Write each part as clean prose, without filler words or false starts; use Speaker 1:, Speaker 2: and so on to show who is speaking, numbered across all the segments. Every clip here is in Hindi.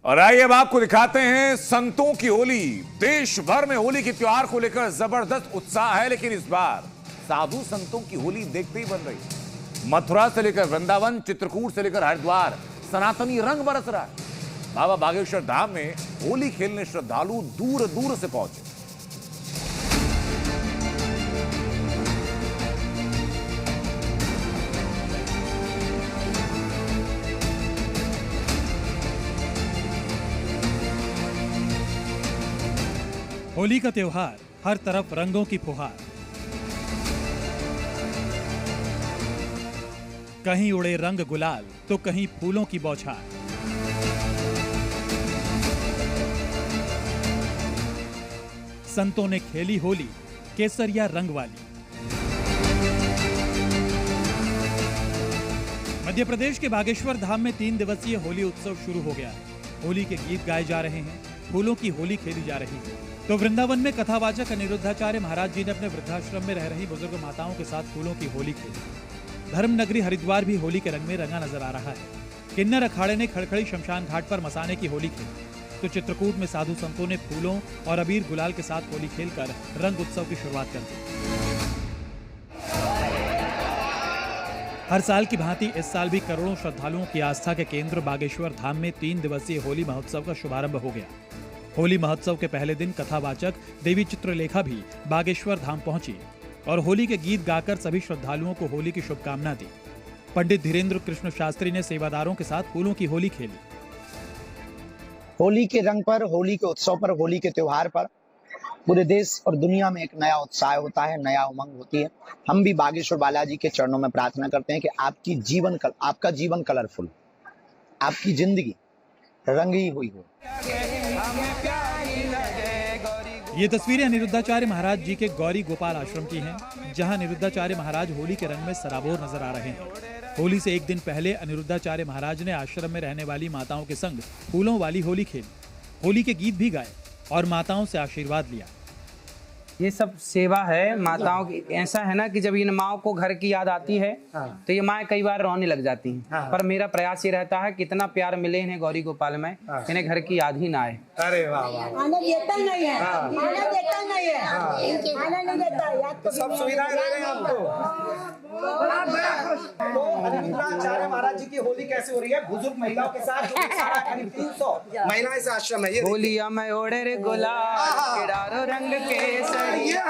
Speaker 1: और आइए अब आपको दिखाते हैं संतों की होली। देश भर में होली के त्योहार को लेकर जबरदस्त उत्साह है, लेकिन इस बार साधु संतों की होली देखते ही बन रही। मथुरा से लेकर वृंदावन, चित्रकूट से लेकर हरिद्वार सनातनी रंग बरस रहा है। बाबा बागेश्वर धाम में होली खेलने श्रद्धालु दूर दूर से पहुंचे।
Speaker 2: होली का त्योहार, हर तरफ रंगों की फुहार। कहीं उड़े रंग गुलाल तो कहीं फूलों की बौछार। संतों ने खेली होली केसरिया रंग वाली। मध्य प्रदेश के बागेश्वर धाम में 3 दिवसीय होली उत्सव शुरू हो गया है। होली के गीत गाए जा रहे हैं, फूलों की होली खेली जा रही है। तो वृंदावन में कथावाचक अनिरुद्धाचार्य महाराज जी ने अपने वृद्धाश्रम में रह रही बुजुर्ग माताओं के साथ फूलों की होली खेली। धर्म नगरी हरिद्वार भी होली के रंग में रंगा नजर आ रहा है। किन्नर अखाड़े ने खड़खड़ी शमशान घाट पर मसाने की होली खेली, तो चित्रकूट में साधु संतों ने फूलों और अबीर गुलाल के साथ होली खेलकर रंग उत्सव की शुरुआत कर दी। हर साल की भांति इस साल भी करोड़ों श्रद्धालुओं की आस्था के केंद्र बागेश्वर धाम में 3 दिवसीय होली महोत्सव का शुभारंभ हो गया। होली महोत्सव के पहले दिन कथावाचक देवी चित्रलेखा भी बागेश्वर धाम पहुंची और होली के गीत गाकर सभी श्रद्धालुओं को होली की शुभकामना दी। पंडित धीरेन्द्र कृष्ण शास्त्री ने सेवादारों के साथ फूलों की होली खेली।
Speaker 3: होली के रंग पर, होली के उत्सव पर, होली के त्योहार पर पूरे देश और दुनिया में एक नया उत्साह होता है, नया उमंग होती है। हम भी बागेश्वर बालाजी के चरणों में प्रार्थना करते हैं कि आपका जीवन कलरफुल, आपकी जिंदगी रंगी हुई हो।
Speaker 2: ये तस्वीरें अनिरुद्धाचार्य महाराज जी के गौरी गोपाल आश्रम की हैं, जहां अनिरुद्धाचार्य महाराज होली के रंग में सराबोर नजर आ रहे हैं। होली से एक दिन पहले अनिरुद्धाचार्य महाराज ने आश्रम में रहने वाली माताओं के संग फूलों वाली होली खेली, होली के गीत भी गाए और माताओं से आशीर्वाद लिया।
Speaker 4: ये सब सेवा है माताओं की। ऐसा है ना कि जब इन माओं को घर की याद आती है तो ये माएँ कई बार रोने लग जाती हैं। पर मेरा प्रयास ये रहता है कितना प्यार मिले इन्हें गौरी गोपाल में, इन्हें घर की याद ही ना आए।
Speaker 5: अरे वाह वाह,
Speaker 6: आनंद देता नहीं है, आनंद देता नहीं है, आनंद नहीं देता, याद तो
Speaker 5: सब सुविधाएं दे रहे हैं आपको। तो अनिरुद्धाचार्य महाराज जी की होली कैसे हो रही है? बुजुर्ग महिलाओं के साथ 300 महिलाएं से आश्रम है।
Speaker 4: होलिया में ओढ़े रे गुलाल किडारो रंग केसरिया,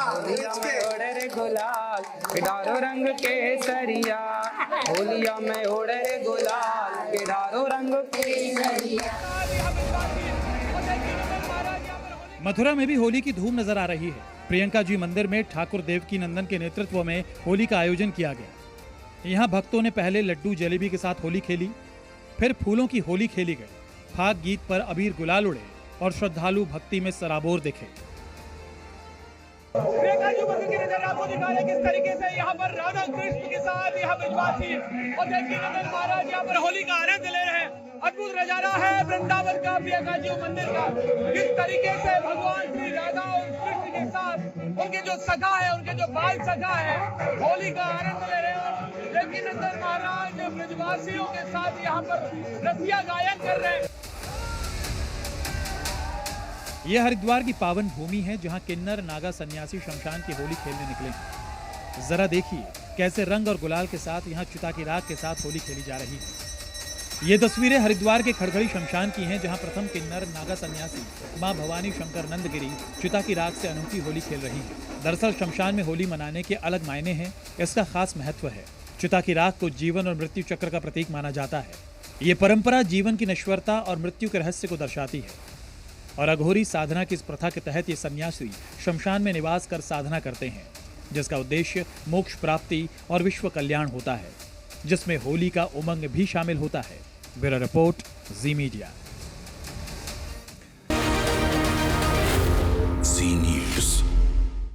Speaker 4: होलिया में ओढ़े रे गुलाल किडारो रंग केसरिया, होलिया में ओढ़े रे गुलाल किडारो रंग केसरिया।
Speaker 2: मथुरा में भी होली की धूम नजर आ रही है। प्रियंका जी मंदिर में ठाकुर देवकी नंदन के नेतृत्व में होली का आयोजन किया गया। यहाँ भक्तों ने पहले लड्डू जलेबी के साथ होली खेली, फिर फूलों की होली खेली गई। फाग गीत पर अबीर गुलाल उड़े और श्रद्धालु भक्ति में सराबोर दिखे।
Speaker 7: प्रियंका जी मंदिर के नजर आपको दिखा रहे किस तरीके से यहाँ पर राधा कृष्ण के साथ यहाँ ब्रजवासी और देवकी नंदन महाराज यहाँ पर होली का आनंद ले रहे हैं। अद्भुत नजारा है वृंदावन का, प्रियंका जी मंदिर का। किस तरीके से भगवान श्री राधा और कृष्ण के साथ उनके जो सखा है, उनके जो बाल सखा है, होली का आनंद ले रहे हैं। देवकी नंदन महाराज ब्रजवासियों के साथ यहाँ पर रसिया गायन कर रहे हैं।
Speaker 2: यह हरिद्वार की पावन भूमि है, जहां किन्नर नागा सन्यासी शमशान की होली खेलने निकले हैं। जरा देखिए कैसे रंग और गुलाल के साथ यहाँ चिता की राख के साथ होली खेली जा रही है। ये तस्वीरें हरिद्वार के खड़खड़ी शमशान की हैं, जहां प्रथम किन्नर नागा सन्यासी मां भवानी शंकर नंदगिरी चिता की राख से अनूठी होली खेल रही है। दरअसल शमशान में होली मनाने के अलग मायने हैं, इसका खास महत्व है। चिता की राख को जीवन और मृत्यु चक्र का प्रतीक माना जाता है। ये परंपरा जीवन की नश्वरता और मृत्यु के रहस्य को दर्शाती है और अघोरी साधना की इस प्रथा के तहत ये सन्यासी शमशान में निवास कर साधना करते हैं, जिसका उद्देश्य मोक्ष प्राप्ति और विश्व कल्याण होता है, जिसमें होली का उमंग भी शामिल होता है। ब्यूरो रिपोर्ट, जी मीडिया।